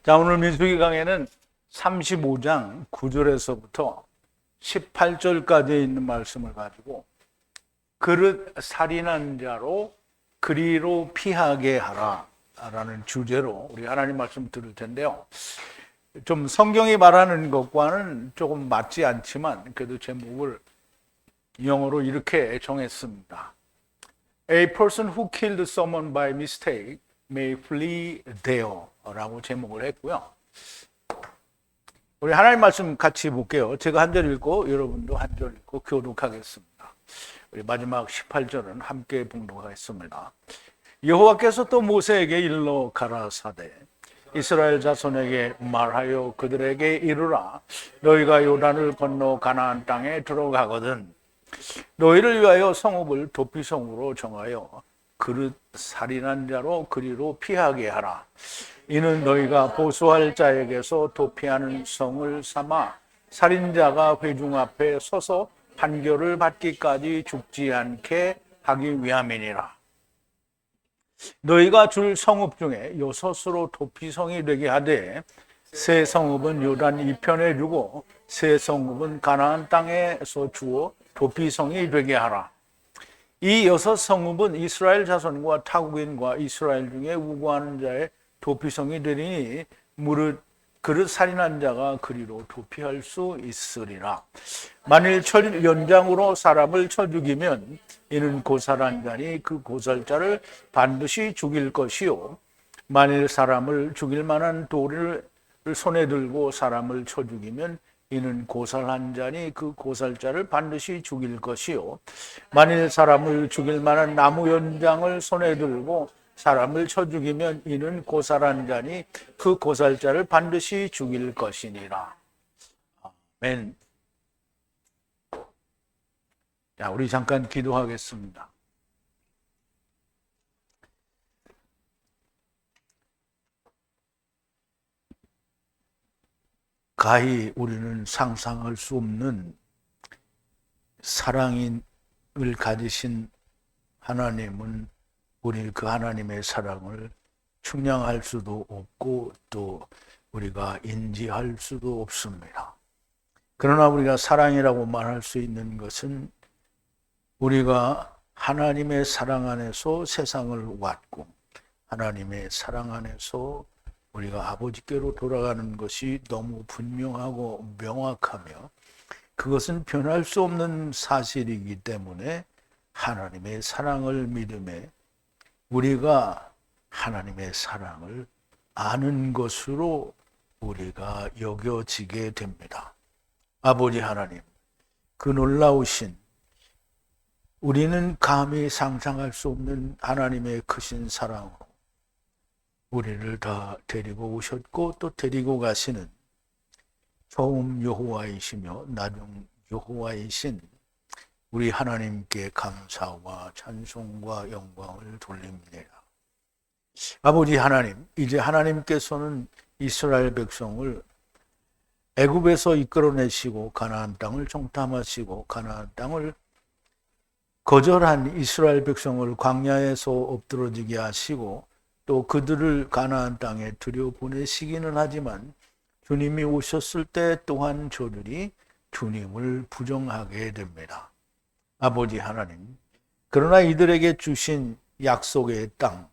자, 오늘 민수기 강해는 35장 9절에서부터 18절까지 있는 말씀을 가지고 그릇 살인한 자로 그리로 피하게 하라 라는 주제로 우리 하나님 말씀 들을 텐데요. 좀 성경이 말하는 것과는 조금 맞지 않지만 그래도 제목을 영어로 이렇게 정했습니다. A person who killed someone by mistake may flee there 라고 제목을 했고요. 우리 하나님 말씀 같이 볼게요. 제가 한 절 읽고 여러분도 한 절 읽고 교독하겠습니다. 우리 마지막 18절은 함께 봉독하겠습니다. 여호와께서 또 모세에게 일러 가라사대 이스라엘 자손에게 말하여 그들에게 이르라 너희가 요단을 건너 가나안 땅에 들어가거든 너희를 위하여 성읍을 도피성으로 정하여 그릇 살인한 자로 그리로 피하게 하라. 이는 너희가 보수할 자에게서 도피하는 성을 삼아 살인자가 회중 앞에 서서 판결을 받기까지 죽지 않게 하기 위함이니라. 너희가 줄 성읍 중에 요섯으로 도피성이 되게 하되 새 성읍은 요단 이편에 주고 새 성읍은 가나안 땅에서 주어 도피성이 되게 하라. 이 여섯 성읍은 이스라엘 자손과 타국인과 이스라엘 중에 우고하는 자의 도피성이 되리니 무릇 그릇 살인한 자가 그리로 도피할 수 있으리라. 만일 연장으로 사람을 쳐 죽이면 이는 고살한 자니 그 고살자를 반드시 죽일 것이요 만일 사람을 죽일 만한 돌을 손에 들고 사람을 쳐 죽이면 이는 고살한 자니 그 고살자를 반드시 죽일 것이요 만일 사람을 죽일 만한 나무 연장을 손에 들고 사람을 쳐 죽이면 이는 고살한 자니 그 고살자를 반드시 죽일 것이니라. 아멘. 자, 우리 잠깐 기도하겠습니다. 가히 우리는 상상할 수 없는 사랑을 가지신 하나님은 우리 그 하나님의 사랑을 측량할 수도 없고 또 우리가 인지할 수도 없습니다. 그러나 우리가 사랑이라고 말할 수 있는 것은 우리가 하나님의 사랑 안에서 세상을 왔고 하나님의 사랑 안에서 우리가 아버지께로 돌아가는 것이 너무 분명하고 명확하며 그것은 변할 수 없는 사실이기 때문에 하나님의 사랑을 믿음에 우리가 하나님의 사랑을 아는 것으로 우리가 여겨지게 됩니다. 아버지 하나님, 그 놀라우신 우리는 감히 상상할 수 없는 하나님의 크신 사랑으로 우리를 다 데리고 오셨고 또 데리고 가시는 처음 여호와이시며 나중 여호와이신 우리 하나님께 감사와 찬송과 영광을 돌립니다. 아버지 하나님, 이제 하나님께서는 이스라엘 백성을 애굽에서 이끌어내시고 가나안 땅을 정탐하시고 가나안 땅을 거절한 이스라엘 백성을 광야에서 엎드러지게 하시고 또 그들을 가나안 땅에 들여보내시기는 하지만 주님이 오셨을 때 또한 저들이 주님을 부정하게 됩니다. 아버지 하나님, 그러나 이들에게 주신 약속의 땅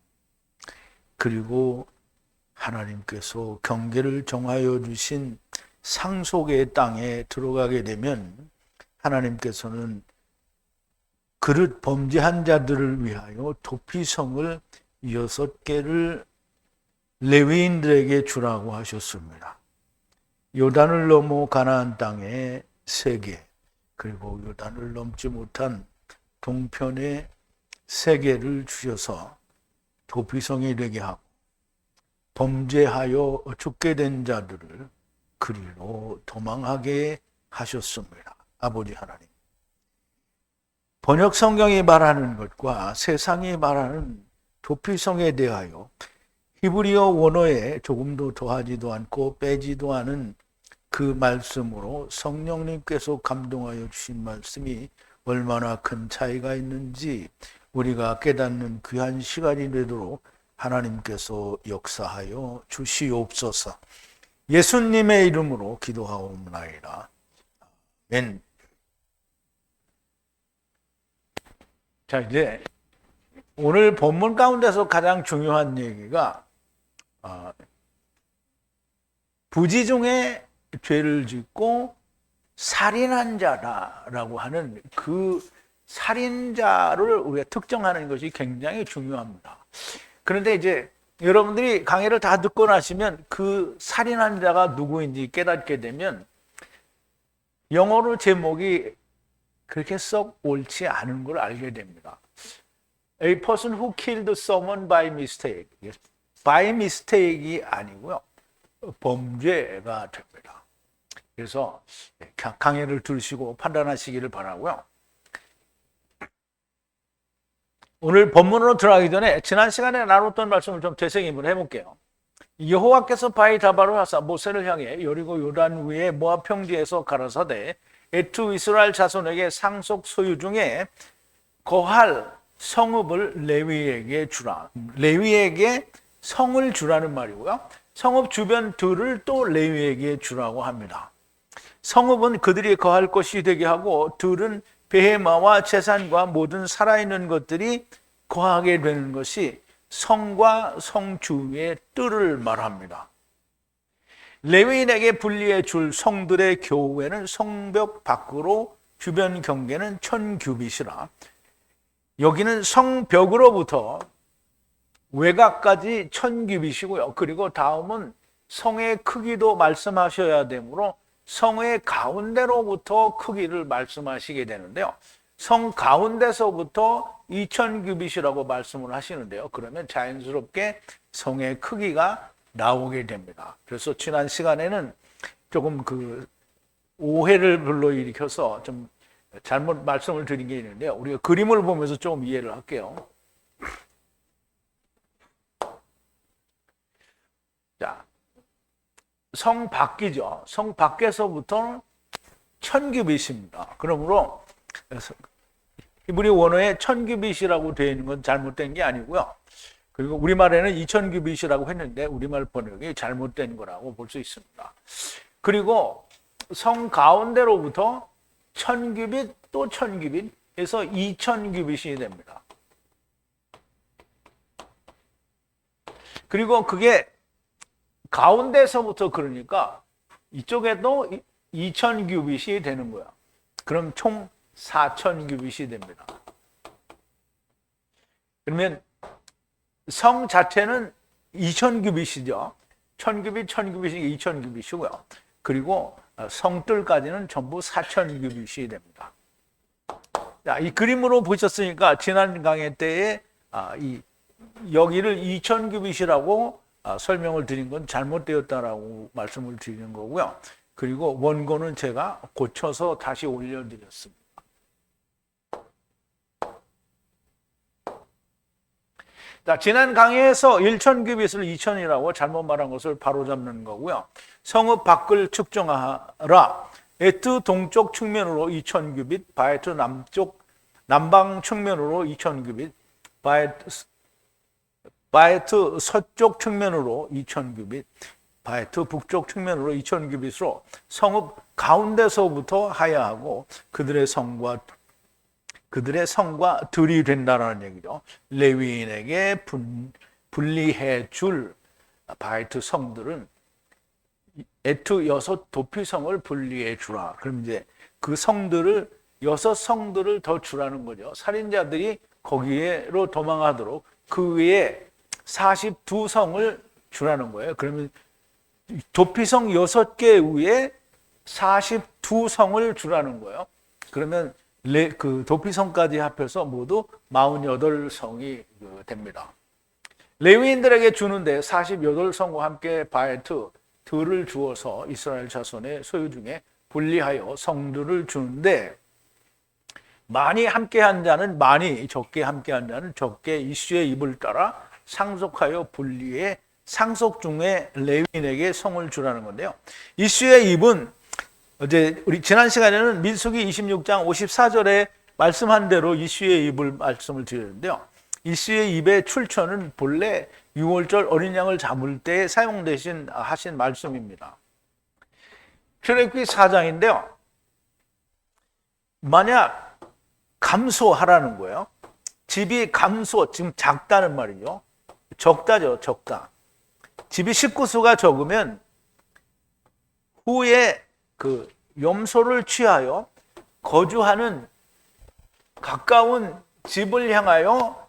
그리고 하나님께서 경계를 정하여 주신 상속의 땅에 들어가게 되면 하나님께서는 그릇 범죄한 자들을 위하여 도피성을 6개를 레위인들에게 주라고 하셨습니다. 요단을 넘어 가나안 땅에 3개, 그리고 요단을 넘지 못한 동편에 3개를 주셔서 도피성이 되게 하고 범죄하여 죽게 된 자들을 그리로 도망하게 하셨습니다. 아버지 하나님, 번역 성경이 말하는 것과 세상이 말하는 도피성에 대하여 히브리어 원어에 조금도 더하지도 않고 빼지도 않은 그 말씀으로 성령님께서 감동하여 주신 말씀이 얼마나 큰 차이가 있는지 우리가 깨닫는 귀한 시간이 되도록 하나님께서 역사하여 주시옵소서. 예수님의 이름으로 기도하옵나이다. 아멘. 자, 이제 오늘 본문 가운데서 가장 중요한 얘기가 부지 중에 죄를 짓고 살인한 자라고 하는 그 살인자를 우리가 특정하는 것이 굉장히 중요합니다. 그런데 이제 여러분들이 강의를 다 듣고 나시면 그 살인한 자가 누구인지 깨닫게 되면 영어로 제목이 그렇게 썩 옳지 않은 걸 알게 됩니다. A person who killed someone by mistake. by mistake이 아니고요. 범죄가 됩니다. 그래서 강의를 들으시고 판단하시기를 바라고요. 오늘 본문으로 들어가기 전에 지난 시간에 나눴던 말씀을 좀 되새김을 해볼게요. 여호와께서 바이다바로 하사 모세를 향해 여리고 요단 위에 모압 평지에서 가라사대 애투 이스라엘 자손에게 상속 소유 중에 거할 성읍을 레위에게 주라. 레위에게 성을 주라는 말이고요. 성읍 주변 들을 또 레위에게 주라고 합니다. 성읍은 그들이 거할 곳이 되게 하고 들은 베헤마와 재산과 모든 살아있는 것들이 거하게 되는 것이 성과 성 주위의 뜰을 말합니다. 레위인에게 분리해 줄 성들의 교후에는 성벽 밖으로 주변 경계는 1000규빗이라 여기는 성벽으로부터 외곽까지 1000규빗이고요. 그리고 다음은 성의 크기도 말씀하셔야 되므로 성의 가운데로부터 크기를 말씀하시게 되는데요. 성 가운데서부터 2000규빗이라고 말씀을 하시는데요. 그러면 자연스럽게 성의 크기가 나오게 됩니다. 그래서 지난 시간에는 조금 그 오해를 불러일으켜서 좀 잘못 말씀을 드린 게 있는데요. 우리가 그림을 보면서 좀 이해를 할게요. 자, 성 밖이죠. 성 밖에서부터는 1000규빗입니다. 그러므로 히브리 원어에 1000규빗이라고 되어 있는 건 잘못된 게 아니고요. 그리고 우리말에는 2000규빗이라고 했는데 우리말 번역이 잘못된 거라고 볼 수 있습니다. 그리고 성 가운데로부터 1000규빗 또 1000규빗 해서 2000규빗이 됩니다. 그리고 그게 가운데서부터 그러니까 이쪽에도 2000규빗이 되는 거야. 그럼 총 4000규빗이 됩니다. 그러면 성 자체는 2000규빗이죠. 1000규빗, 1000규빗이 2000규빗이고요. 그리고 성뜰까지는 전부 4000규빗이 됩니다. 자, 이 그림으로 보셨으니까 지난 강의 때에 여기를 2000규빗이라고 설명을 드린 건 잘못되었다라고 말씀을 드리는 거고요. 그리고 원고는 제가 고쳐서 다시 올려드렸습니다. 자, 지난 강의에서 1000규빗을 2000이라고 잘못 말한 것을 바로잡는 거고요. 성읍 밖을 측정하라. 에트 동쪽 측면으로 2000규빗, 바에트 남방 측면으로 2000규빗, 바에트 서쪽 측면으로 2000규빗, 바에트 북쪽 측면으로 2000규빗으로 성읍 가운데서부터 하야하고 그들의 성과 들이 된다는 얘기죠. 레위인에게 분리해 줄 바에트 성들은 에트 6 도피성을 분리해 주라. 그럼 이제 그 성들을 6 성들을 더 주라는 거죠. 살인자들이 거기로 도망하도록 그 위에 42성을 주라는 거예요. 그러면 도피성 6개 위에 42성을 주라는 거예요. 그러면 그 도피성까지 합해서 모두 48성이 됩니다. 레위인들에게 주는데 48성과 함께 바에트 들을 주어서 이스라엘 자손의 소유 중에 분리하여 성들을 주는데 많이 함께한 자는 많이, 적게 함께한 자는 적게 이슈의 입을 따라 상속하여 분리해 상속 중에 레위인에게 성을 주라는 건데요. 이슈의 입은 어제 우리 지난 시간에는 민수기 26장 54절에 말씀한 대로 이슈의 입을 말씀을 드렸는데요. 이슈의 입의 출처는 본래 유월절 어린 양을 잡을 때 하신 말씀입니다. 출애굽기 4장인데요. 만약 감소하라는 거예요. 집이 지금 작다는 말이죠. 적다죠, 적다. 집이 식구수가 적으면 후에 그 염소를 취하여 거주하는 가까운 집을 향하여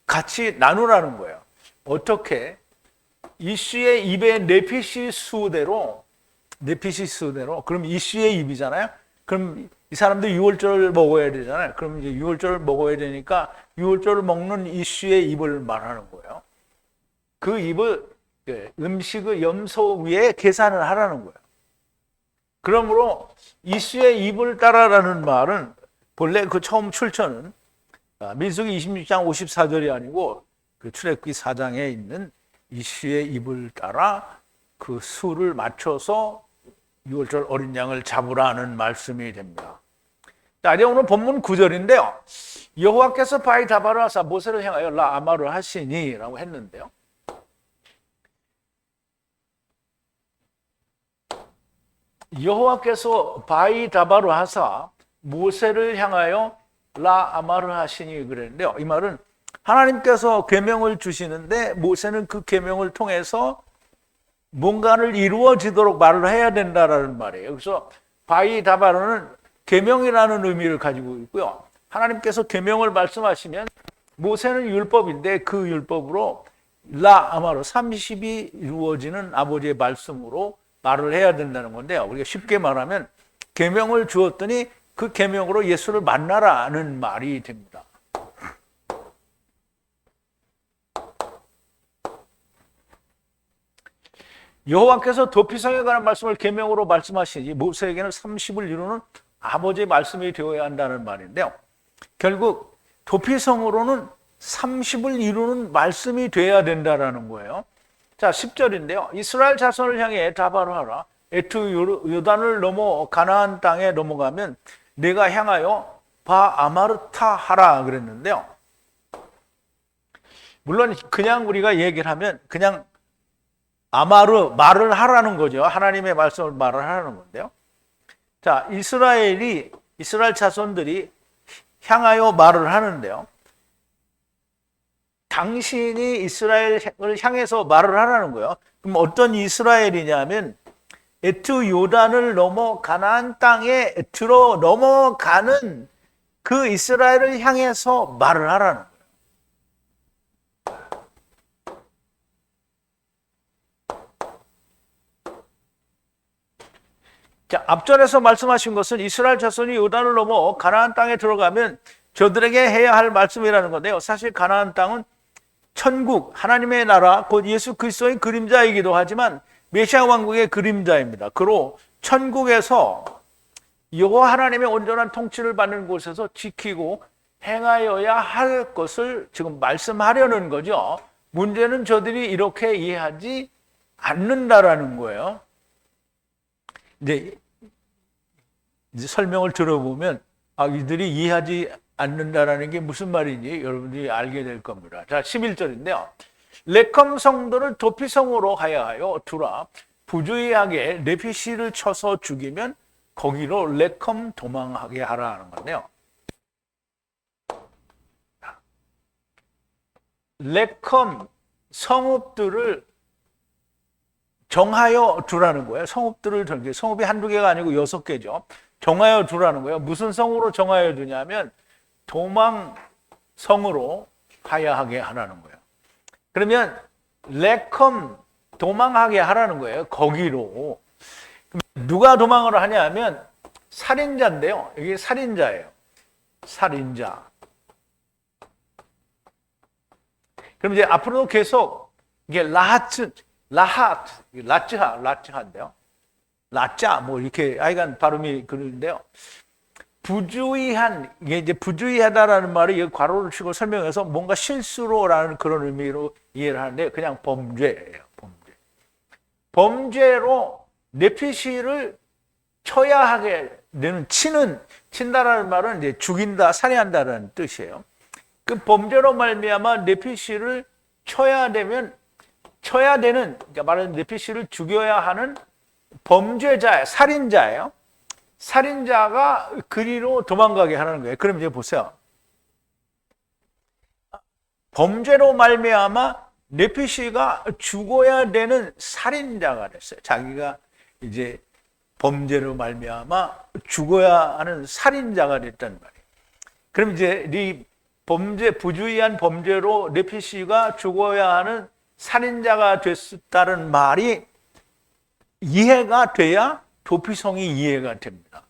같이 나누라는 거예요. 어떻게? 이씨의 입에 네피시 수대로, 그럼 이씨의 입이잖아요. 그럼 이 사람들이 유월절을 먹어야 되잖아요. 그럼 이제 유월절을 먹어야 되니까 유월절을 먹는 이씨의 입을 말하는 거예요. 그 입을 음식의 염소 위에 계산을 하라는 거예요. 그러므로 이씨의 입을 따라라는 말은 본래 그 처음 출처는 민수기 26장 54절이 아니고 그 출애굽기 4장에 있는 이씨의 입을 따라 그 수를 맞춰서 유월절 어린 양을 잡으라는 말씀이 됩니다. 자, 이제 오늘 본문 9절인데요. 여호와께서 바위 다바를 하사 모세를 향하여 라아마를 하시니 라고 했는데요. 여호와께서 바위 다바를 하사 모세를 향하여 라아마를 하시니 그랬는데요. 이 말은 하나님께서 계명을 주시는데 모세는 그 계명을 통해서 뭔가를 이루어지도록 말을 해야 된다라는 말이에요. 그래서 바위 다바르는 계명이라는 의미를 가지고 있고요. 하나님께서 계명을 말씀하시면 모세는 율법인데 그 율법으로 라아마로 30이 이루어지는 아버지의 말씀으로 말을 해야 된다는 건데요. 우리가 쉽게 말하면 계명을 주었더니 그 계명으로 예수를 만나라는 말이 됩니다. 여호와께서 도피성에 관한 말씀을 계명으로 말씀하시니 모세에게는 30을 이루는 아버지의 말씀이 되어야 한다는 말인데요. 결국 도피성으로는 30을 이루는 말씀이 되어야 된다는 거예요. 자, 10절인데요. 이스라엘 자손을 향해 다바를 하라. 에트 요단을 넘어 가나안 땅에 넘어가면 내가 향하여 바아마르타 하라 그랬는데요. 물론 그냥 우리가 얘기를 하면 그냥 말을 하라는 거죠. 하나님의 말씀을 말을 하라는 건데요. 자, 이스라엘 자손들이 향하여 말을 하는데요. 당신이 이스라엘을 향해서 말을 하라는 거예요. 그럼 어떤 이스라엘이냐면 에트 요단을 넘어 가나안 땅에 들어 넘어가는 그 이스라엘을 향해서 말을 하라는 거예요. 자, 앞전에서 말씀하신 것은 이스라엘 자손이 요단을 넘어 가나안 땅에 들어가면 저들에게 해야 할 말씀이라는 건데요. 사실 가나안 땅은 천국, 하나님의 나라, 곧 예수 그리스도의 그림자이기도 하지만 메시아 왕국의 그림자입니다. 그로 천국에서 여호와 하나님의 온전한 통치를 받는 곳에서 지키고 행하여야 할 것을 지금 말씀하려는 거죠. 문제는 저들이 이렇게 이해하지 않는다라는 거예요. 이제 설명을 들어보면 이들이 이해하지 않는다라는 게 무슨 말인지 여러분들이 알게 될 겁니다. 자, 11절인데요. 레컴 성도를 도피성으로 하여 두라. 부주의하게 레피시를 쳐서 죽이면 거기로 레컴 도망하게 하라 하는 건데요. 레컴 성읍들을 정하여 두라는 거예요. 성읍이 한두 개가 아니고 6개죠. 정하여 두라는 거예요. 무슨 성으로 정하여 두냐면 도망성으로 하야하게 하라는 거예요. 그러면 레컴 도망하게 하라는 거예요. 거기로. 누가 도망을 하냐면 살인자인데요. 이게 살인자예요. 살인자. 그럼 이제 앞으로도 계속 이게 라츠하인데요. 라짜 뭐 이렇게 하여간 발음이 그런데요. 부주의한, 이게 이제 부주의하다라는 말이 괄호를 치고 설명해서 뭔가 실수로라는 그런 의미로 이해를 하는데 그냥 범죄예요. 범죄로 네피시를 쳐야 하게 되는, 친다라는 말은 이제 죽인다, 살해한다라는 뜻이에요. 그 범죄로 말미암아 네피시를 쳐야 되면 쳐야 되는, 그러니까 말하는 네피시를 죽여야 하는 범죄자, 살인자예요. 살인자가 그리로 도망가게 하는 거예요. 그럼 이제 보세요. 범죄로 말미암아 네피시가 죽어야 되는 살인자가 됐어요. 자기가 이제 범죄로 말미암아 죽어야 하는 살인자가 됐단 말이에요. 그럼 이제 이 범죄, 부주의한 범죄로 네피시가 죽어야 하는 살인자가 됐다는 말이 이해가 돼야 도피성이 이해가 됩니다.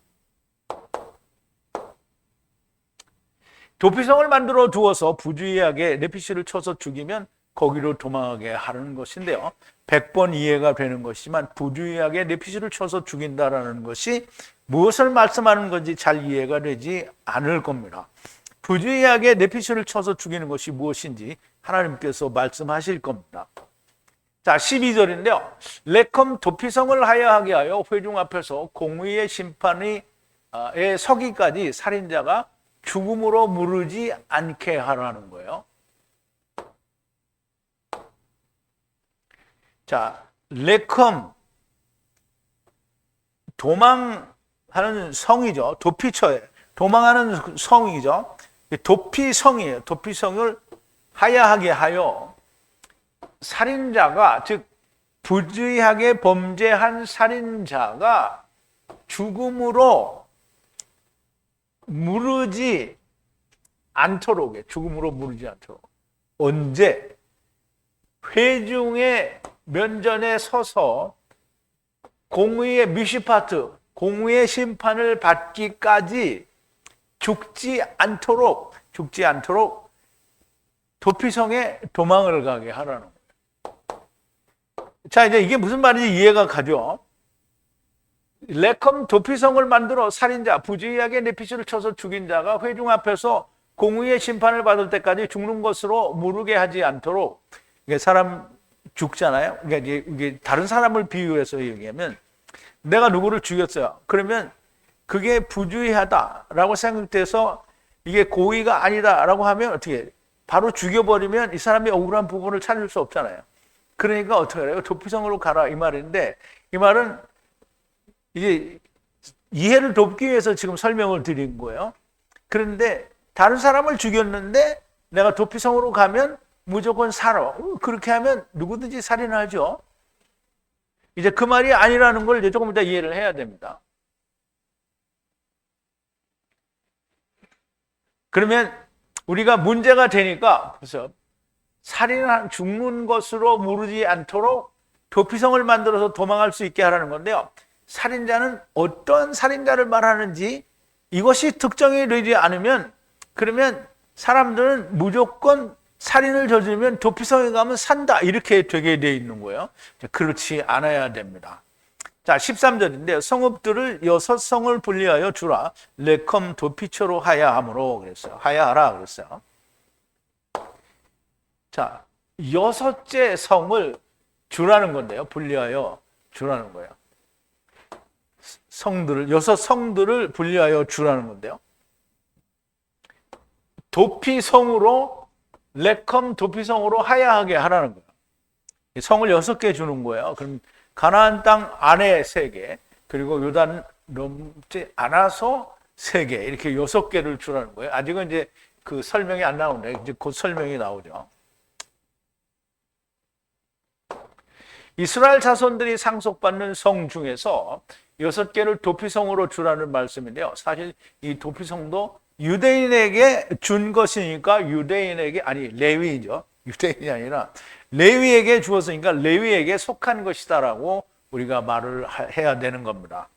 도피성을 만들어 두어서 부주의하게 네피시를 쳐서 죽이면 거기로 도망하게 하는 것인데요. 100번 이해가 되는 것이지만 부주의하게 네피시를 쳐서 죽인다라는 것이 무엇을 말씀하는 건지 잘 이해가 되지 않을 겁니다. 부주의하게 네피시를 쳐서 죽이는 것이 무엇인지 하나님께서 말씀하실 겁니다. 자, 12절인데요. 레컴 도피성을 하야하게 하여 회중 앞에서 공의의 심판에 서기까지 살인자가 죽음으로 무르지 않게 하라는 거예요. 자, 레컴, 도망하는 성이죠. 도피처에 도망하는 성이죠. 도피성이에요. 도피성을 하야하게 하여 살인자가, 즉 부주의하게 범죄한 살인자가 죽음으로 무르지 않도록, 죽음으로 무르지 않도록. 언제? 회중의 면전에 서서 공의의 미시파트, 공의의 심판을 받기까지 죽지 않도록 도피성에 도망을 가게 하라는 거예요. 자, 이제 이게 무슨 말인지 이해가 가죠? 레컴 도피성을 만들어 살인자, 부주의하게 네피시를 쳐서 죽인 자가 회중 앞에서 공의의 심판을 받을 때까지 죽는 것으로 무르게 하지 않도록. 이게 사람 죽잖아요. 그러니까 이게 다른 사람을 비유해서 얘기하면, 내가 누구를 죽였어요. 그러면 그게 부주의하다라고 생각돼서 이게 고의가 아니다라고 하면 어떻게 해요? 바로 죽여버리면 이 사람이 억울한 부분을 찾을 수 없잖아요. 그러니까 어떻게 해요? 도피성으로 가라 이 말인데, 이 말은 이제 이해를 돕기 위해서 지금 설명을 드린 거예요. 그런데 다른 사람을 죽였는데 내가 도피성으로 가면 무조건 살아. 그렇게 하면 누구든지 살인하죠. 이제 그 말이 아니라는 걸 이제 조금 더 이해를 해야 됩니다. 그러면 우리가 문제가 되니까, 그래서 살인한 죽는 것으로 무르지 않도록 도피성을 만들어서 도망할 수 있게 하라는 건데요. 살인자는 어떤 살인자를 말하는지 이것이 특정이 되지 않으면, 그러면 사람들은 무조건 살인을 저지르면 도피성에 가면 산다, 이렇게 되게 돼 있는 거예요. 그렇지 않아야 됩니다. 자, 13절인데 성읍들을 6성을 분리하여 주라. 레컴 도피처로 하야함으로 그랬어요. 하야하라 그랬어요. 자, 6째 성을 주라는 건데요. 분리하여 주라는 거예요. 성들을, 6성들을 분리하여 주라는 건데요. 도피성으로, 레컴 도피성으로 하야하게 하라는 거예요. 성을 6개 주는 거예요. 그럼 가나안 땅 안에 3개, 그리고 요단 넘지 않아서 3개, 이렇게 6개를 주라는 거예요. 아직은 이제 그 설명이 안 나오는데 이제 곧 설명이 나오죠. 이스라엘 자손들이 상속받는 성 중에서 6개를 도피성으로 주라는 말씀인데요. 사실 이 도피성도 유대인에게 준 것이니까 유대인에게, 아니 레위죠. 유대인이 아니라 레위에게 주었으니까 레위에게 속한 것이다라고 우리가 말을 해야 되는 겁니다.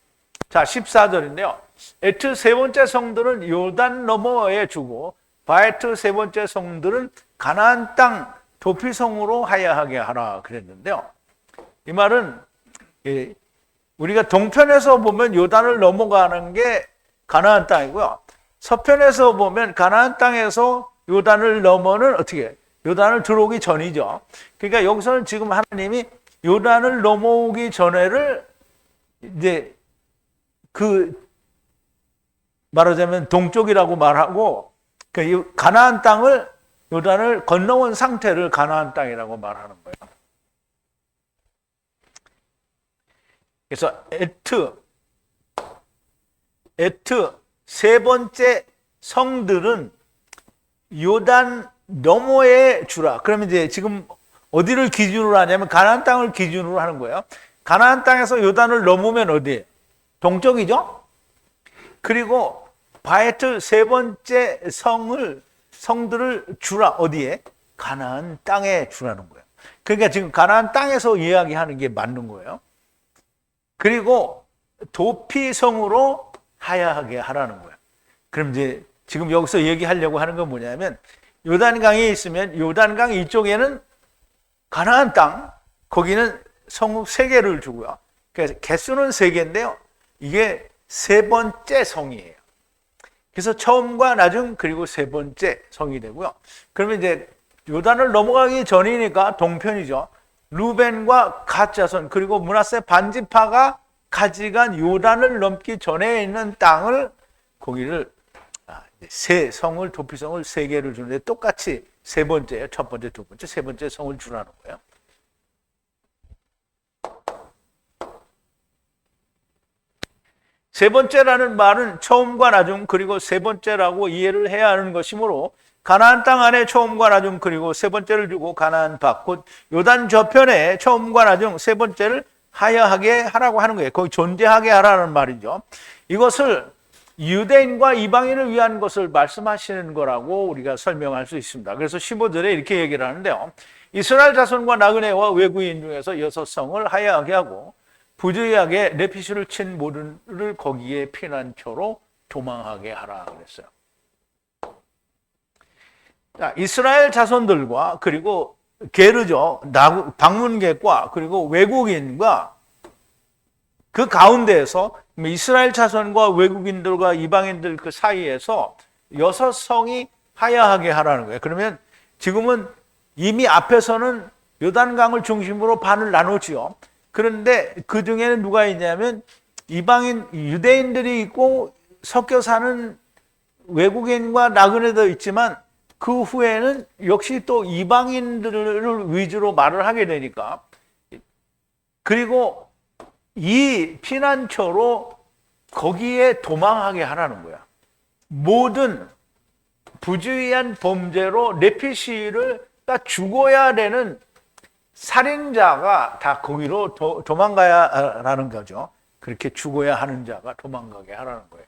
자, 14절인데요. 에트 3번째 성들은 요단 너머에 주고 바에트 3번째 성들은 가나안 땅 도피성으로 하야하게 하라 그랬는데요. 이 말은 우리가 동편에서 보면 요단을 넘어가는 게 가나안 땅이고요. 서편에서 보면 가나안 땅에서 요단을 넘어는 어떻게, 요단을 들어오기 전이죠. 그러니까 여기서는 지금 하나님이 요단을 넘어오기 전에를 이제 그 말하자면 동쪽이라고 말하고, 그 가나안 땅을, 요단을 건너온 상태를 가나안 땅이라고 말하는 거예요. 그래서 에트 세 번째 성들은 요단 너머에 주라. 그러면 이제 지금 어디를 기준으로 하냐면 가나안 땅을 기준으로 하는 거예요. 가나안 땅에서 요단을 넘으면 어디에? 동쪽이죠. 그리고 바에트 세 번째 성들을 주라. 어디에? 가나안 땅에 주라는 거예요. 그러니까 지금 가나안 땅에서 이야기하는 게 맞는 거예요. 그리고 도피성으로 하야하게 하라는 거예요. 그럼 이제 지금 여기서 얘기하려고 하는 건 뭐냐면 요단강에 있으면 요단강 이쪽에는 가나안 땅, 거기는 성읍 3개를 주고요. 그래서 개수는 3개인데요. 이게 세 번째 성이에요. 그래서 처음과 나중 그리고 세 번째 성이 되고요. 그러면 이제 요단을 넘어가기 전이니까 동편이죠. 루벤과 갓 자손 그리고 므낫세 반지파가 가져간 요단을 넘기 전에 있는 땅을 거기를 세 성을 도피성을 3개를 주는데 똑같이 세 번째예요. 첫 번째, 두 번째, 세 번째 성을 주라는 거예요. 세 번째라는 말은 처음과 나중 그리고 세 번째라고 이해를 해야 하는 것이므로 가나안 땅 안에 처음과 나중 그리고 세 번째를 주고 가나안 밖 곧 요단 저편에 처음과 나중 세 번째를 하야하게 하라고 하는 거예요. 거기 존재하게 하라는 말이죠. 이것을 유대인과 이방인을 위한 것을 말씀하시는 거라고 우리가 설명할 수 있습니다. 그래서 15절에 이렇게 얘기를 하는데요. 이스라엘 자손과 나그네와 외국인 중에서 6성을 하야하게 하고 부주의하게 레피시를 친 모든을 거기에 피난처로 도망하게 하라 그랬어요. 자, 이스라엘 자손들과 그리고 게르죠. 방문객과 그리고 외국인과 그 가운데에서 이스라엘 자손과 외국인들과 이방인들 그 사이에서 6성이 하야하게 하라는 거예요. 그러면 지금은 이미 앞에서는 요단강을 중심으로 반을 나누지요. 그런데 그 중에는 누가 있냐면 이방인 유대인들이 있고 섞여 사는 외국인과 나그네도 있지만 그 후에는 역시 또 이방인들을 위주로 말을 하게 되니까 그리고 이 피난처로 거기에 도망하게 하라는 거야. 모든 부주의한 범죄로 레피시를 다 죽어야 되는 살인자가 다 거기로 도망가야 하는 거죠. 그렇게 죽어야 하는 자가 도망가게 하라는 거예요.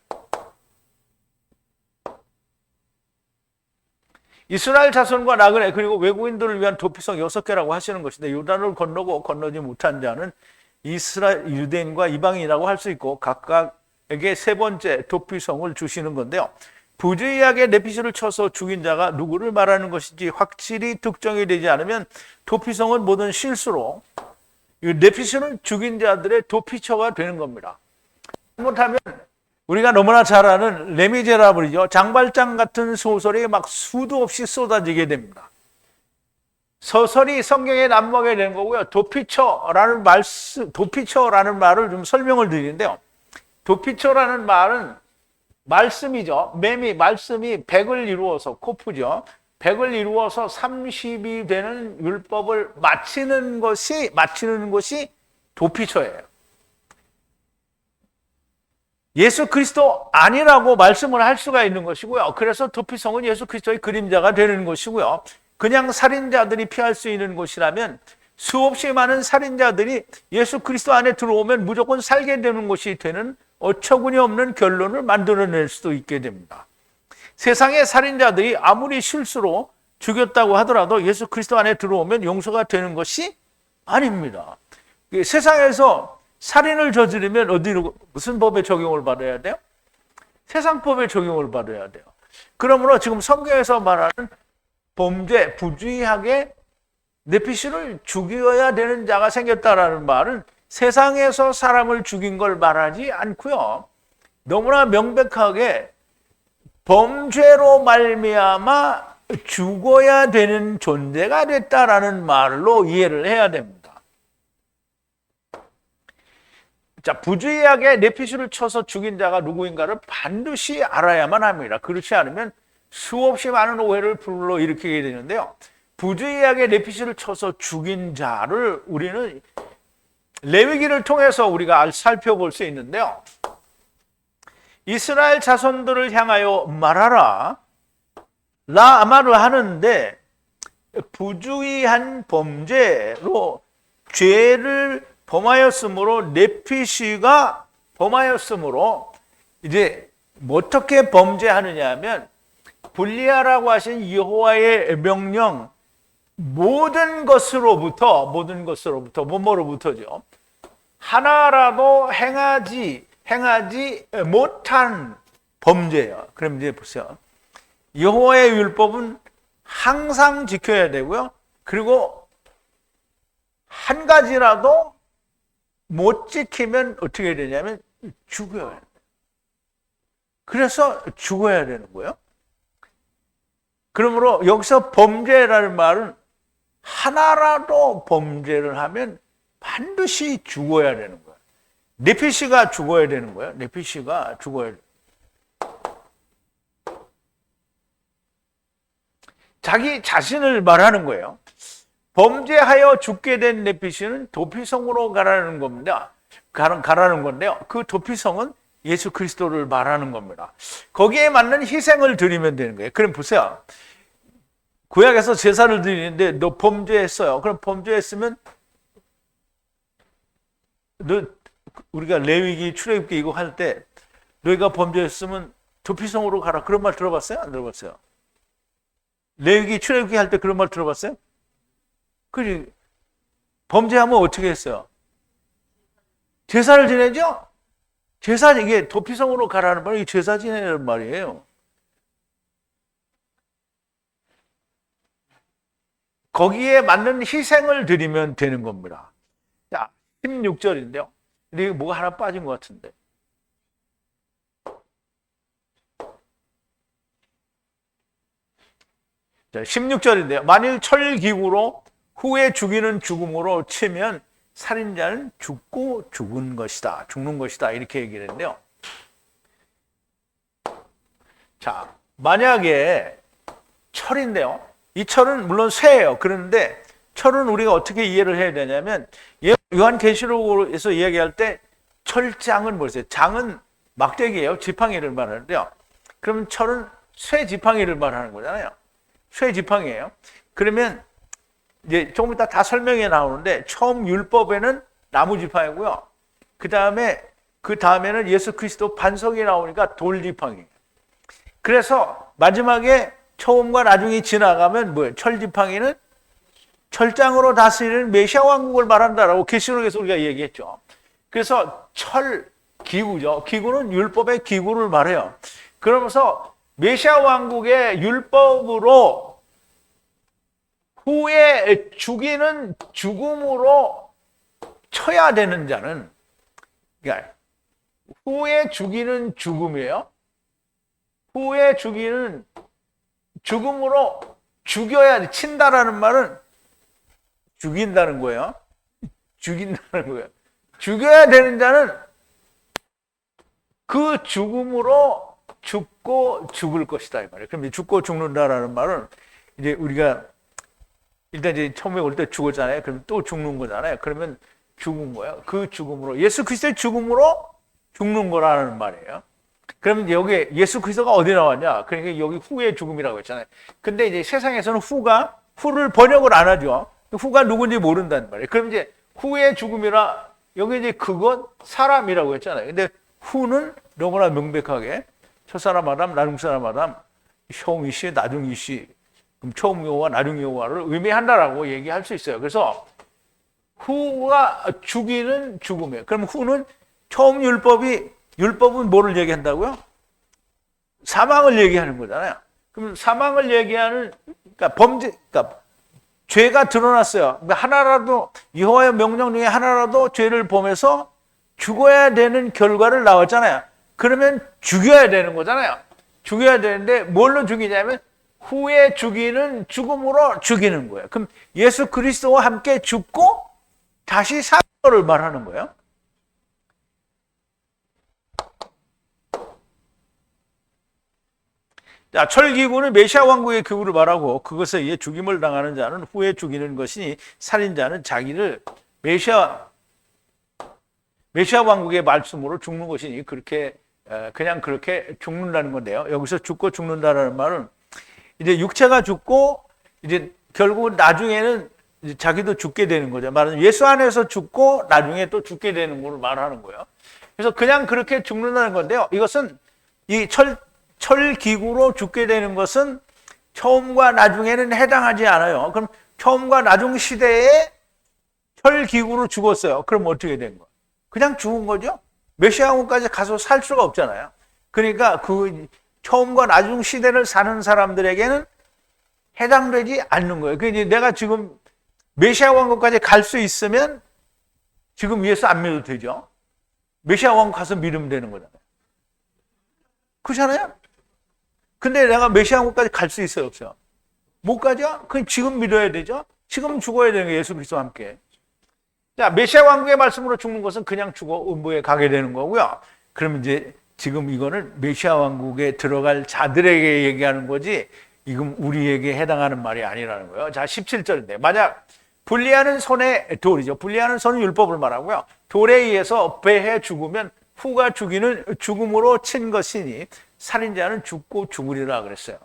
이스라엘 자손과 나그네 그리고 외국인들을 위한 도피성 6개라고 하시는 것인데 요단을 건너고 건너지 못한 자는 이스라엘 유대인과 이방인이라고 할 수 있고 각각에게 세 번째 도피성을 주시는 건데요. 부주의하게 레피시를 쳐서 죽인 자가 누구를 말하는 것인지 확실히 특정이 되지 않으면 도피성은 모든 실수로 레피시를 죽인 자들의 도피처가 되는 겁니다. 잘못하면 우리가 너무나 잘 아는 레미제라블이죠. 장발장 같은 소설이 막 수도 없이 쏟아지게 됩니다. 서설이 성경에 남먹게 되는 거고요. 도피처라는 말을 좀 설명을 드리는데요. 도피처라는 말은 말씀이죠. 말씀이 100을 이루어서 코프죠. 100을 이루어서 30이 되는 율법을 마치는 것이 도피처예요. 예수 그리스도 아니라고 말씀을 할 수가 있는 것이고요. 그래서 도피성은 예수 그리스도의 그림자가 되는 것이고요. 그냥 살인자들이 피할 수 있는 곳이라면 수없이 많은 살인자들이 예수 그리스도 안에 들어오면 무조건 살게 되는 것이 되는 어처구니 없는 결론을 만들어낼 수도 있게 됩니다. 세상의 살인자들이 아무리 실수로 죽였다고 하더라도 예수 그리스도 안에 들어오면 용서가 되는 것이 아닙니다. 세상에서 살인을 저지르면 어디로 무슨 법에 적용을 받아야 돼요? 세상 법에 적용을 받아야 돼요. 그러므로 지금 성경에서 말하는 범죄, 부주의하게 레피시를 죽여야 되는 자가 생겼다라는 말은 세상에서 사람을 죽인 걸 말하지 않고요. 너무나 명백하게 범죄로 말미암아 죽어야 되는 존재가 됐다라는 말로 이해를 해야 됩니다. 자, 부주의하게 레피시를 쳐서 죽인 자가 누구인가를 반드시 알아야만 합니다. 그렇지 않으면 수없이 많은 오해를 불러일으키게 되는데요. 부주의하게 레피시를 쳐서 죽인 자를 우리는 레위기를 통해서 우리가 살펴볼 수 있는데요. 이스라엘 자손들을 향하여 말하라. 라마를 하는데 부주의한 범죄로 죄를 범하였으므로 네피시가 범하였으므로 이제 어떻게 범죄하느냐 하면 분리하라고 하신 여호와의 명령 모든 것으로부터 뭐뭐로부터죠. 하나라도 행하지 못한 범죄예요. 그럼 이제 보세요. 여호와의 율법은 항상 지켜야 되고요. 그리고 한 가지라도 못 지키면 어떻게 되냐면 죽어야 돼요. 그래서 죽어야 되는 거예요. 그러므로 여기서 범죄라는 말은 하나라도 범죄를 하면 반드시 죽어야 되는 거예요. 네피시가 죽어야 되는 거예요. 네피시가 죽어야 돼요. 자기 자신을 말하는 거예요. 범죄하여 죽게 된 네피시는 도피성으로 가라는 겁니다. 가라는 건데요. 그 도피성은 예수 그리스도를 말하는 겁니다. 거기에 맞는 희생을 드리면 되는 거예요. 그럼 보세요. 구약에서 제사를 드리는데 너 범죄했어요. 그럼 범죄했으면 우리가 레위기 출애굽기 이거 할 때 너희가 범죄했으면 도피성으로 가라. 그런 말 들어봤어요? 안 들어봤어요? 레위기 출애굽기 할 때 그런 말 들어봤어요? 그리 범죄하면 어떻게 했어요? 제사를 지내죠? 제사, 이게 도피성으로 가라는 말이 제사 지내는 말이에요. 거기에 맞는 희생을 드리면 되는 겁니다. 자, 16절인데요. 이게 뭐가 하나 빠진 것 같은데. 자, 16절인데요. 만일 철기구로 후에 죽이는 죽음으로 치면 살인자는 죽고 죽은 것이다. 죽는 것이다. 이렇게 얘기를 했는데요. 자, 만약에 철인데요. 이 철은 물론 쇠예요. 그런데 철은 우리가 어떻게 이해를 해야 되냐면 요한계시록에서 이야기할 때 철장은 뭐였어요? 장은 막대기예요. 지팡이를 말하는데요. 그럼 철은 쇠 지팡이를 말하는 거잖아요. 쇠 지팡이예요. 그러면 이제 조금 이따 다 설명에 나오는데 처음 율법에는 나무 지팡이고요. 그 다음에는 예수 그리스도 반석이 나오니까 돌 지팡이. 그래서 마지막에 처음과 나중에 지나가면 뭐예요? 철 지팡이는 철장으로 다스리는 메시아 왕국을 말한다라고 계시록에서 우리가 얘기했죠. 그래서 철 기구죠. 기구는 율법의 기구를 말해요. 그러면서 메시아 왕국의 율법으로 후에 죽이는 죽음으로 쳐야 되는 자는, 그러니까 후에 죽이는 죽음이에요. 후에 죽이는 죽음으로 죽여야 돼. 친다라는 말은 죽인다는 거예요. 죽인다는 거예요. 죽여야 되는 자는 그 죽음으로 죽고 죽을 것이다 이 말이에요. 그럼 죽고 죽는다라는 말은 이제 우리가 일단 이제 처음에 올 때 죽었잖아요. 그럼 또 죽는 거잖아요. 그러면 죽은 거예요. 그 죽음으로 예수 그리스도의 죽음으로 죽는 거라는 말이에요. 그러면 여기 예수 그리스도가 어디 나왔냐? 그러니까 여기 후의 죽음이라고 했잖아요. 근데 이제 세상에서는 후를 번역을 안 하죠. 후가 누군지 모른다는 말이에요. 그럼 이제 후의 죽음이라 여기 이제 그것 사람이라고 했잖아요. 근데 후는 너무나 명백하게 첫사람 아담, 나중사람 아담, 형이시, 나중이시, 그럼 처음 여호와, 나중 여호와를 의미한다라고 얘기할 수 있어요. 그래서 후가 죽이는 죽음이에요. 그럼 후는 처음 율법은 뭐를 얘기한다고요? 사망을 얘기하는 거잖아요. 그럼 사망을 얘기하는, 그러니까 죄가 드러났어요. 하나라도, 여호와의 명령 중에 하나라도 죄를 범해서 죽어야 되는 결과를 나왔잖아요. 그러면 죽여야 되는 거잖아요. 죽여야 되는데 뭘로 죽이냐면 후에 죽이는 죽음으로 죽이는 거예요. 그럼 예수 그리스도와 함께 죽고 다시 사는 거를 말하는 거예요. 자, 철기구는 메시아 왕국의 기구를 말하고 그것에 의해 죽임을 당하는 자는 후에 죽이는 것이니 살인자는 자기를 메시아 메시아 왕국의 말씀으로 죽는 것이니 그렇게 그냥 그렇게 죽는다는 건데요. 여기서 죽고 죽는다라는 말은 이제 육체가 죽고 이제 결국 나중에는 이제 자기도 죽게 되는 거죠. 말하자면 예수 안에서 죽고 나중에 또 죽게 되는 걸 말하는 거예요. 그래서 그냥 그렇게 죽는다는 건데요. 이것은 이 철기구로 죽게 되는 것은 처음과 나중에는 해당하지 않아요. 그럼 처음과 나중 시대에 철기구로 죽었어요. 그럼 어떻게 된 거예요? 그냥 죽은 거죠. 메시아왕국까지 가서 살 수가 없잖아요. 그러니까 그 처음과 나중 시대를 사는 사람들에게는 해당되지 않는 거예요. 그러니까 내가 지금 메시아 왕국까지 갈 수 있으면 지금 예수 안 믿어도 되죠. 메시아 왕국 가서 믿으면 되는 거잖아요. 그렇잖아요. 근데 내가 메시아 왕국까지 갈 수 있어요, 없어요? 못 가죠? 그럼 지금 믿어야 되죠. 지금 죽어야 되는 거예요. 예수 그리스도와 함께. 자, 메시아 왕국의 말씀으로 죽는 것은 그냥 죽어 음부에 가게 되는 거고요. 그럼 이제 지금 이거는 메시아 왕국에 들어갈 자들에게 얘기하는 거지 이건 우리에게 해당하는 말이 아니라는 거예요. 자, 17절인데 만약 분리하는 손의 돌이죠. 분리하는 손은 율법을 말하고요. 돌에 의해서 배해 죽으면 후가 죽이는 죽음으로 친 것이니 살인자는 죽고 죽으리라 그랬어요.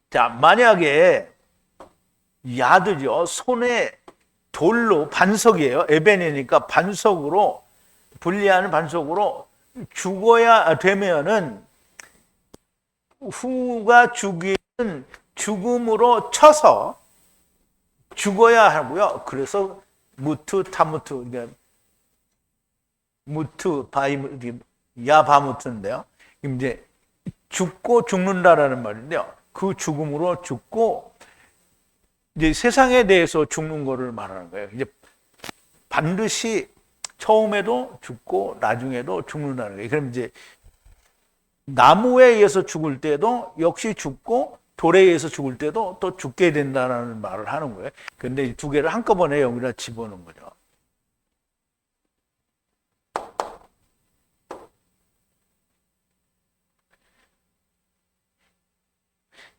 자, 만약에 야드죠. 손에 돌로 반석이에요. 에벤이니까 반석으로 분리하는 반석으로 죽어야 되면은 후가 죽이는 죽음으로 쳐서 죽어야 하고요. 그래서 무트 타무트 그러니까 무트 바이 야바무트인데요. 이제 죽고 죽는다라는 말인데요. 그 죽음으로 죽고 이제 세상에 대해서 죽는 거를 말하는 거예요. 이제 반드시 처음에도 죽고 나중에도 죽는다는 거예요. 그럼 이제 나무에 의해서 죽을 때도 역시 죽고 돌에 의해서 죽을 때도 또 죽게 된다는 말을 하는 거예요. 그런데 이 두 개를 한꺼번에 여기다 집어넣은 거죠.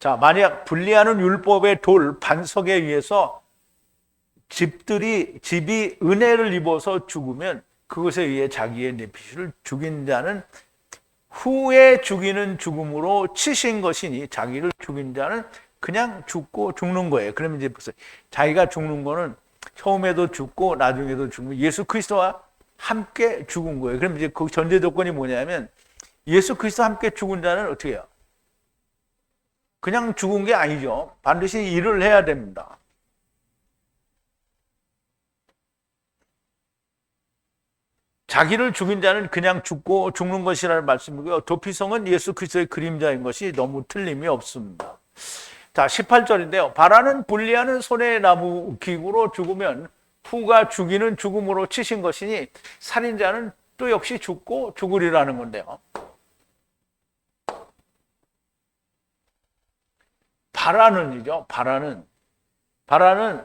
자, 만약 분리하는 율법의 돌 반석에 의해서 집이 은혜를 입어서 죽으면 그것에 의해 자기의 내피를 죽인 자는 후에 죽이는 죽음으로 치신 것이니 자기를 죽인 자는 그냥 죽고 죽는 거예요. 그러면 이제 보세요. 자기가 죽는 거는 처음에도 죽고 나중에도 죽고 예수 그리스도와 함께 죽은 거예요. 그럼 이제 그 전제 조건이 뭐냐면 예수 그리스도와 함께 죽은 자는 어떻게 해요? 그냥 죽은 게 아니죠. 반드시 일을 해야 됩니다. 자기를 죽인 자는 그냥 죽고 죽는 것이라는 말씀이고요. 도피성은 예수 그리스도의 그림자인 것이 너무 틀림이 없습니다. 자, 18절인데요. 바라는 분리하는 손의 나무 기구로 죽으면 후가 죽이는 죽음으로 치신 것이니 살인자는 또 역시 죽고 죽으리라는 건데요. 바라는이죠. 바라는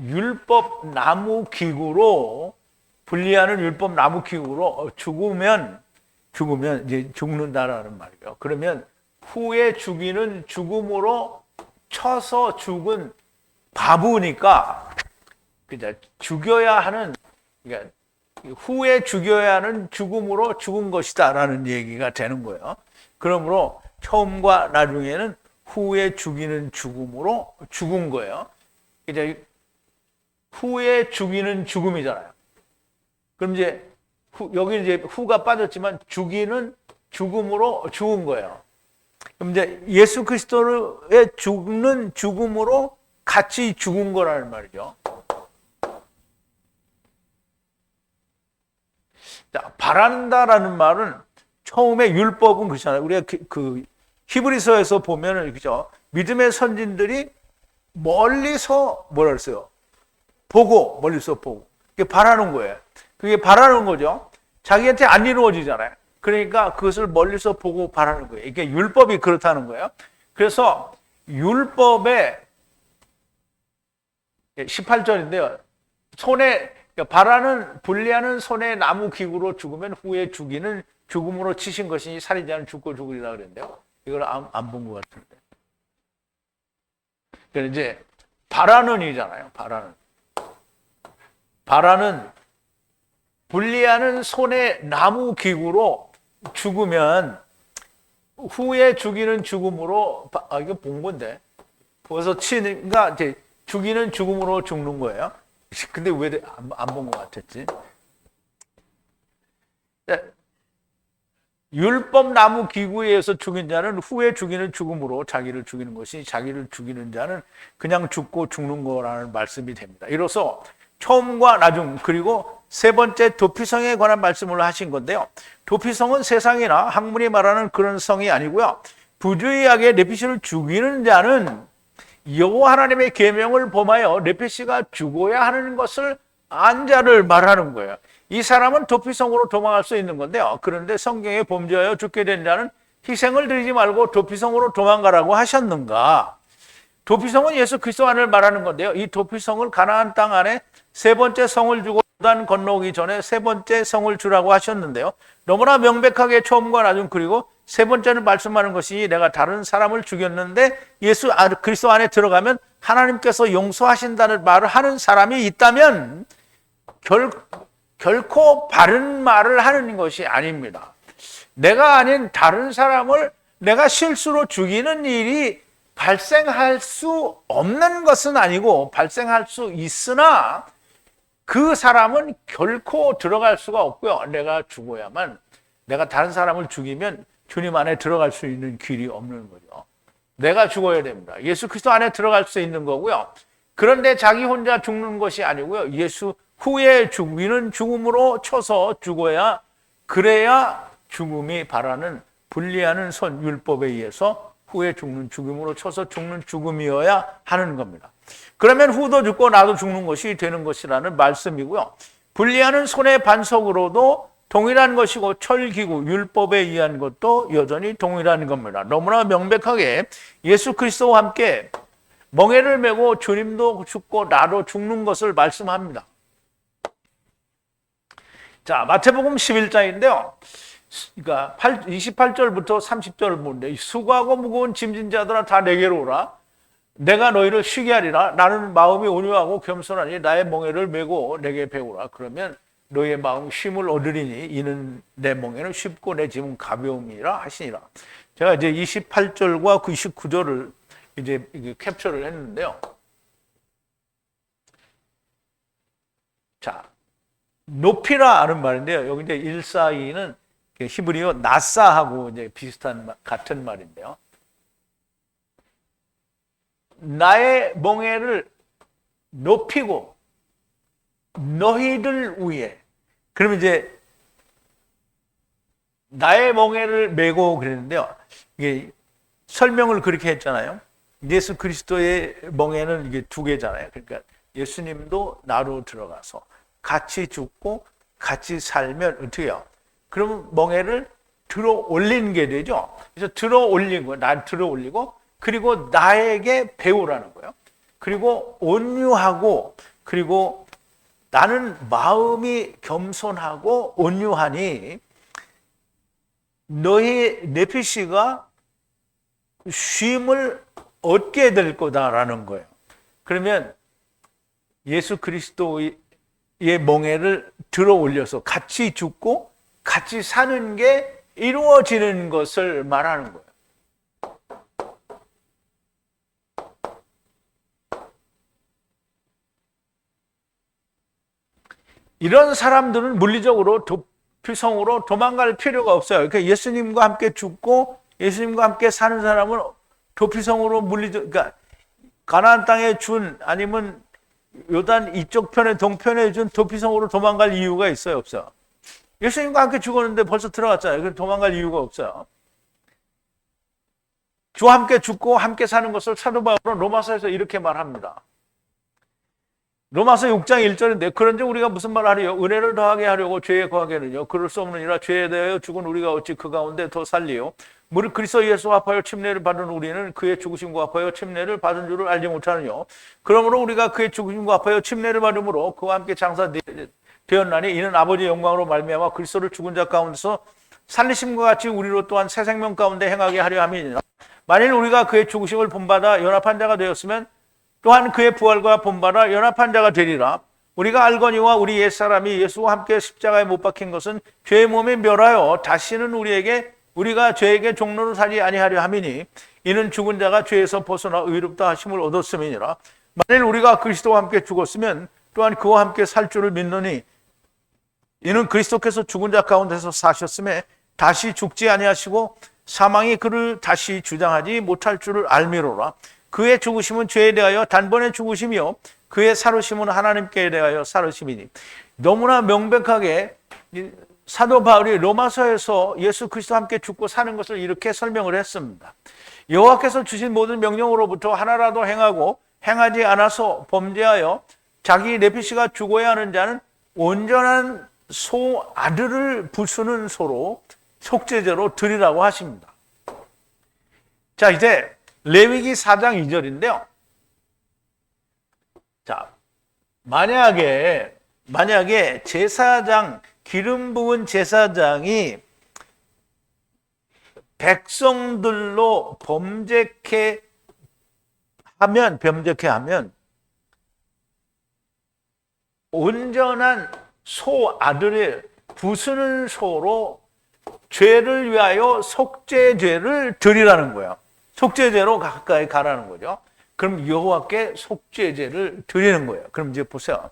율법 나무 기구로 분리하는 율법 나무 기구로 죽으면 이제 죽는다라는 말이에요. 그러면 후에 죽이는 죽음으로 쳐서 죽은 바보니까 그죠? 죽여야 하는 그러니까 후에 죽여야 하는 죽음으로 죽은 것이다라는 얘기가 되는 거예요. 그러므로 처음과 나중에는 후에 죽이는 죽음으로 죽은 거예요. 이제 후에 죽이는 죽음이잖아요. 그럼 이제 여기 이제 후가 빠졌지만 죽이는 죽음으로 죽은 거예요. 그럼 이제 예수 그리스도의 죽는 죽음으로 같이 죽은 거라는 말이죠. 자, 바란다라는 말은 처음에 율법은 그렇잖아요. 우리가 그 히브리서에서 보면은 그죠? 믿음의 선진들이 멀리서 뭐라 그랬어요? 멀리서 보고. 그게 바라는 거예요. 그게 바라는 거죠. 자기한테 안 이루어지잖아요. 그러니까 그것을 멀리서 보고 바라는 거예요. 이게 율법이 그렇다는 거예요. 그래서 율법의 18절인데요. 바라는 분리하는 손에 나무 기구로 죽으면 후에 죽이는 죽음으로 치신 것이니 살인자는 죽고 죽으리라 그랬는데요. 이걸 안 본 것 같은데. 그러니까 이제 바라는이잖아요. 바라는. 바라는 분리하는 손의 나무 기구로 죽으면 후에 죽이는 죽음으로, 이거 본 건데. 그래서 치니까 이제 죽이는 죽음으로 죽는 거예요. 근데 왜 안 본 것 같았지? 율법 나무 기구에 의해서 죽인 자는 후에 죽이는 죽음으로 자기를 죽이는 것이, 자기를 죽이는 자는 그냥 죽고 죽는 거라는 말씀이 됩니다. 이로써 처음과 나중, 그리고 세 번째 도피성에 관한 말씀을 하신 건데요. 도피성은 세상이나 학문이 말하는 그런 성이 아니고요. 부주의하게 lep시를 죽이는 자는 여호와 하나님의 계명을 범하여 lep시가 죽어야 하는 것을 안 자를 말하는 거예요. 이 사람은 도피성으로 도망갈 수 있는 건데요. 그런데 성경에 범죄하여 죽게 된 자는 희생을 드리지 말고 도피성으로 도망가라고 하셨는가? 도피성은 예수 그리스도 안을 말하는 건데요. 이 도피성을 가나안 땅 안에 세 번째 성을 주고 요단 건너오기 전에 세 번째 성을 주라고 하셨는데요. 너무나 명백하게 처음과 나중, 그리고 세 번째는 말씀하는 것이 내가 다른 사람을 죽였는데 예수 그리스도 안에 들어가면 하나님께서 용서하신다는 말을 하는 사람이 있다면 결코 바른 말을 하는 것이 아닙니다. 내가 아닌 다른 사람을 내가 실수로 죽이는 일이 발생할 수 없는 것은 아니고 발생할 수 있으나 그 사람은 결코 들어갈 수가 없고요. 내가 죽어야만, 내가 다른 사람을 죽이면 주님 안에 들어갈 수 있는 길이 없는 거죠. 내가 죽어야 됩니다. 예수 그리스도 안에 들어갈 수 있는 거고요. 그런데 자기 혼자 죽는 것이 아니고요. 예수 후에 죽이는 죽음으로 쳐서 죽어야, 그래야 죽음이 바라는 분리하는 선 율법에 의해서 후에 죽는 죽음으로 쳐서 죽는 죽음이어야 하는 겁니다. 그러면 후도 죽고 나도 죽는 것이 되는 것이라는 말씀이고요. 분리하는 손의 반석으로도 동일한 것이고 철기구 율법에 의한 것도 여전히 동일한 겁니다. 너무나 명백하게 예수 그리스도와 함께 멍에를 메고 주님도 죽고 나도 죽는 것을 말씀합니다. 자, 마태복음 11장인데요. 그러니까 28절부터 30절 보는데, 수고하고 무거운 짐진 자들아 다 내게로 오라. 내가 너희를 쉬게 하리라. 나는 마음이 온유하고 겸손하니 나의 멍에를 메고 내게 배우라. 그러면 너희의 마음 쉼을 얻으리니 이는 내 멍에는 쉽고 내 짐은 가벼움이라 하시니라. 제가 이제 28절과 99절을 이제 캡처를 했는데요. 자, 높이라 하는 말인데요. 여기 이제 142는 히브리어 나사하고 이제 비슷한 같은 말인데요. 나의 멍에를 높이고 너희들 위해. 그러면 이제 나의 멍에를 메고 그랬는데요. 이게 설명을 그렇게 했잖아요. 예수 그리스도의 멍에는 이게 두 개잖아요. 그러니까 예수님도 나로 들어가서 같이 죽고 같이 살면 어떻게 해요? 그러면 멍에를 들어 올리는 게 되죠. 그래서 들어 올리고, 날 들어 올리고, 그리고 나에게 배우라는 거예요. 그리고 온유하고, 그리고 나는 마음이 겸손하고 온유하니 너희 nep시가 쉼을 얻게 될 거다라는 거예요. 그러면 예수 그리스도의 멍에를 들어 올려서 같이 죽고 같이 사는 게 이루어지는 것을 말하는 거예요. 이런 사람들은 물리적으로 도피성으로 도망갈 필요가 없어요. 그러니까 예수님과 함께 죽고 예수님과 함께 사는 사람은 도피성으로 그러니까 가나안 땅에 준, 아니면 요단 이쪽 편에 동편에 준 도피성으로 도망갈 이유가 있어요, 없어요? 예수님과 함께 죽었는데 벌써 들어갔잖아요. 그래서 도망갈 이유가 없어요. 주와 함께 죽고 함께 사는 것을 사도 바울은 로마서에서 이렇게 말합니다. 로마서 6장 1절인데, 그런지 우리가 무슨 말을 하리요? 은혜를 더하게 하려고 죄에 거하게는요. 그럴 수 없느니라. 죄에 대하여 죽은 우리가 어찌 그 가운데 더 살리요? 무릇 그리스도 예수와 합하여 침례를 받은 우리는 그의 죽으심과 합하여 침례를 받은 줄을 알지 못하느뇨. 그러므로 우리가 그의 죽으심과 합하여 침례를 받음으로 그와 함께 장사되었나니 이는 아버지의 영광으로 말미암아 그리스도를 죽은 자 가운데서 살리심과 같이 우리로 또한 새 생명 가운데 행하게 하려 함이니라. 만일 우리가 그의 죽으심을 본받아 연합한 자가 되었으면 또한 그의 부활과 본받아 연합한 자가 되리라. 우리가 알거니와 우리 옛사람이 예수와 함께 십자가에 못 박힌 것은 죄의 몸에 멸하여 다시는 우리가 죄에게 종로로 살지 아니하려 함이니 이는 죽은 자가 죄에서 벗어나 의롭다 하심을 얻었음이니라. 만일 우리가 그리스도와 함께 죽었으면 또한 그와 함께 살 줄을 믿노니 이는 그리스도께서 죽은 자 가운데서 사셨음에 다시 죽지 아니하시고 사망이 그를 다시 주장하지 못할 줄을 알미로라. 그의 죽으심은 죄에 대하여 단번에 죽으심이요 그의 살으심은 하나님께 대하여 살으심이니. 너무나 명백하게 사도 바울이 로마서에서 예수 그리스도와 함께 죽고 사는 것을 이렇게 설명을 했습니다. 여호와께서 주신 모든 명령으로부터 하나라도 행하고 행하지 않아서 범죄하여 자기 내피시가 죽어야 하는 자는 온전한 소 아들을 부수는 소로 속죄제로 드리라고 하십니다. 자, 이제 레위기 4장 2절인데요. 자, 만약에 제사장, 기름 부은 제사장이 백성들로 범죄케 하면 온전한 소 아들을 부수는 소로 죄를 위하여 속죄제를 드리라는 거예요. 속죄제로 가까이 가라는 거죠. 그럼 여호와께 속죄제를 드리는 거예요. 그럼 이제 보세요.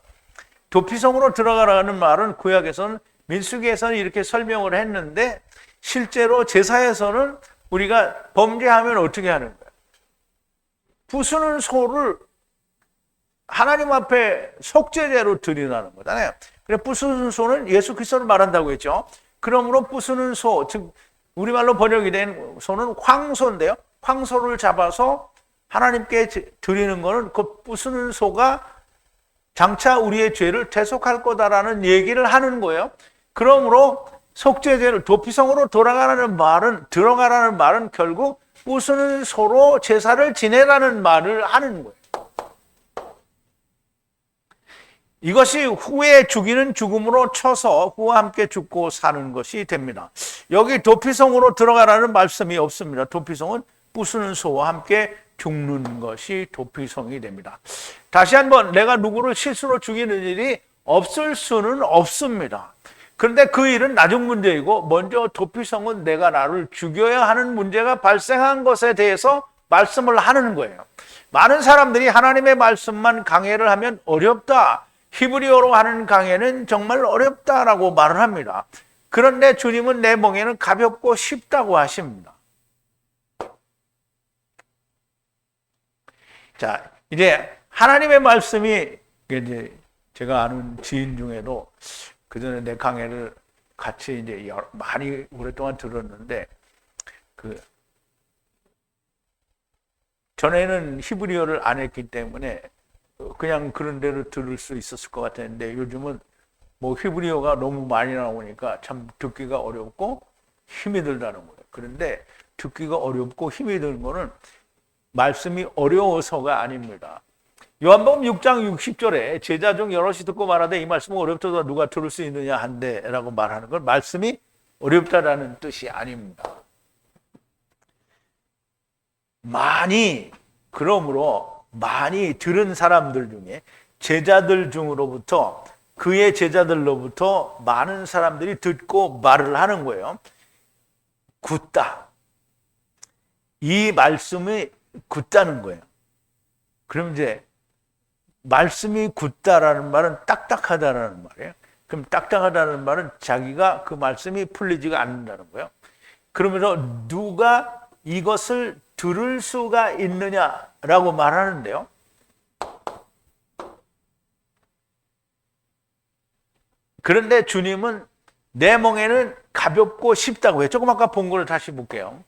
도피성으로 들어가라는 말은 구약에서는, 민수기에서는 이렇게 설명을 했는데 실제로 제사에서는 우리가 범죄하면 어떻게 하는 거예요? 부수는 소를 하나님 앞에 속죄제로 드리라는 거잖아요. 그래, 부수는 소는 예수 그리스도를 말한다고 했죠. 그러므로 부수는 소, 즉 우리말로 번역이 된 소는 황소인데요. 황소를 잡아서 하나님께 드리는 것은 그 부수는 소가 장차 우리의 죄를 대속할 거다라는 얘기를 하는 거예요. 그러므로 속죄제를 도피성으로 들어가라는 말은 결국 부수는 소로 제사를 지내라는 말을 하는 거예요. 이것이 후에 죽이는 죽음으로 쳐서 후와 함께 죽고 사는 것이 됩니다. 여기 도피성으로 들어가라는 말씀이 없습니다. 도피성은 부수는 소와 함께 죽는 것이 도피성이 됩니다. 다시 한번, 내가 누구를 실수로 죽이는 일이 없을 수는 없습니다. 그런데 그 일은 나중 문제이고, 먼저 도피성은 내가 나를 죽여야 하는 문제가 발생한 것에 대해서 말씀을 하는 거예요. 많은 사람들이 하나님의 말씀만 강해를 하면 어렵다, 히브리어로 하는 강해는 정말 어렵다라고 말을 합니다. 그런데 주님은 내 멍에는 가볍고 쉽다고 하십니다. 자, 이제 하나님의 말씀이, 이제 제가 아는 지인 중에도 그전에 내 강해를 같이 이제 많이 오랫동안 들었는데, 전에는 히브리어를 안 했기 때문에 그냥 그런 대로 들을 수 있었을 것 같았는데, 요즘은 뭐 히브리어가 너무 많이 나오니까 참 듣기가 어렵고 힘이 들다는 거예요. 그런데 듣기가 어렵고 힘이 드는 거는 말씀이 어려워서가 아닙니다. 요한복음 6장 60절에 제자 중 여럿이 듣고 말하되 이 말씀은 어렵다 누가 들을 수 있느냐 한데 라고 말하는 건 말씀이 어렵다라는 뜻이 아닙니다. 그러므로 많이 들은 사람들 중에 제자들 중으로부터, 그의 제자들로부터 많은 사람들이 듣고 말을 하는 거예요. 굳다. 이 말씀이 굳다는 거예요. 그럼 이제 말씀이 굳다라는 말은 딱딱하다라는 말이에요. 그럼 딱딱하다는 말은 자기가 그 말씀이 풀리지가 않는다는 거예요. 그러면서 누가 이것을 들을 수가 있느냐라고 말하는데요. 그런데 주님은 내 멍에는 가볍고 쉽다고 해요. 조금 아까 본 걸 다시 볼게요.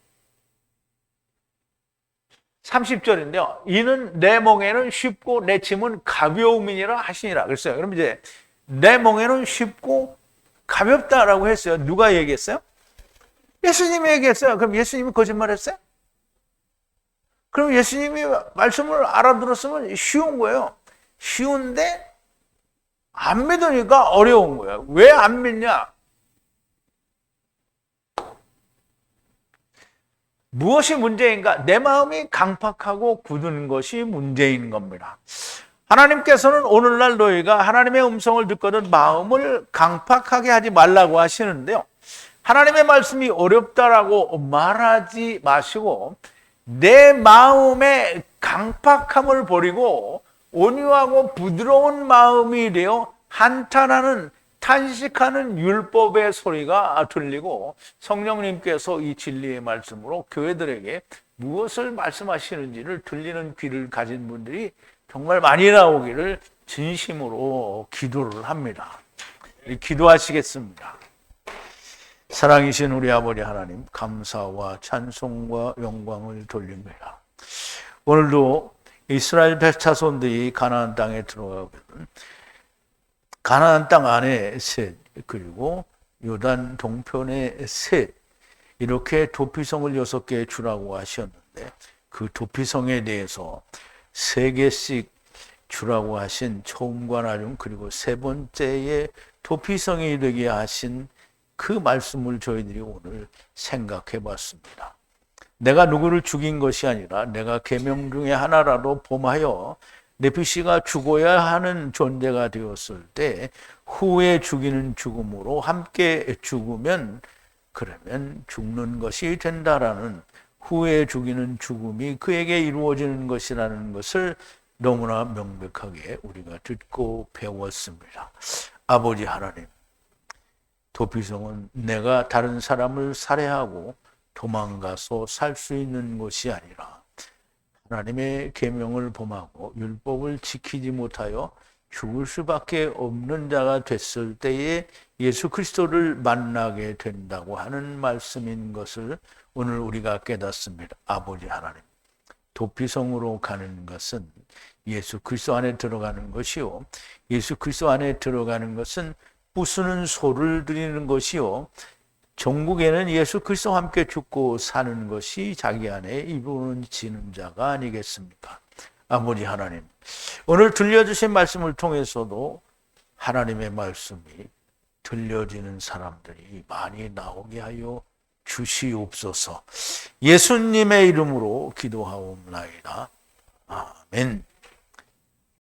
30절인데요. 이는 내 멍에는 쉽고 내 짐은 가벼움이니라 하시니라 그랬어요. 그럼 이제 내 멍에는 쉽고 가볍다라고 했어요. 누가 얘기했어요? 예수님이 얘기했어요. 그럼 예수님이 거짓말했어요? 그럼 예수님이 말씀을 알아들었으면 쉬운 거예요. 쉬운데 안 믿으니까 어려운 거예요. 왜 안 믿냐? 무엇이 문제인가? 내 마음이 강팍하고 굳은 것이 문제인 겁니다. 하나님께서는 오늘날 너희가 하나님의 음성을 듣거든 마음을 강팍하게 하지 말라고 하시는데요. 하나님의 말씀이 어렵다라고 말하지 마시고 내 마음의 강팍함을 버리고 온유하고 부드러운 마음이 되어 한탄하는 탄식하는 율법의 소리가 들리고 성령님께서 이 진리의 말씀으로 교회들에게 무엇을 말씀하시는지를 들리는 귀를 가진 분들이 정말 많이 나오기를 진심으로 기도를 합니다. 기도하시겠습니다. 사랑이신 우리 아버지 하나님, 감사와 찬송과 영광을 돌립니다. 오늘도 이스라엘 백자손들이 가나안 땅에 들어가거든 가나안 땅 안에 셋, 그리고 요단 동편의 셋, 이렇게 도피성을 6개 주라고 하셨는데 그 도피성에 대해서 3개씩 주라고 하신 처음과 나중 그리고 3번째의 도피성이 되게 하신 그 말씀을 저희들이 오늘 생각해 봤습니다. 내가 누구를 죽인 것이 아니라 내가 계명 중에 하나라도 범하여 네피시가 죽어야 하는 존재가 되었을 때 후에 죽이는 죽음으로 함께 죽으면 그러면 죽는 것이 된다라는 후에 죽이는 죽음이 그에게 이루어지는 것이라는 것을 너무나 명백하게 우리가 듣고 배웠습니다. 아버지 하나님, 도피성은 내가 다른 사람을 살해하고 도망가서 살 수 있는 것이 아니라 하나님의 계명을 범하고 율법을 지키지 못하여 죽을 수밖에 없는 자가 됐을 때에 예수 그리스도를 만나게 된다고 하는 말씀인 것을 오늘 우리가 깨닫습니다. 아버지 하나님, 도피성으로 가는 것은 예수 그리스도 안에 들어가는 것이요, 예수 그리스도 안에 들어가는 것은 부수는 소를 드리는 것이요, 전국에는 예수 그리스도와 함께 죽고 사는 것이 자기 안에 이루어지는 자가 아니겠습니까? 아버지 하나님, 오늘 들려주신 말씀을 통해서도 하나님의 말씀이 들려지는 사람들이 많이 나오게 하여 주시옵소서. 예수님의 이름으로 기도하옵나이다. 아멘.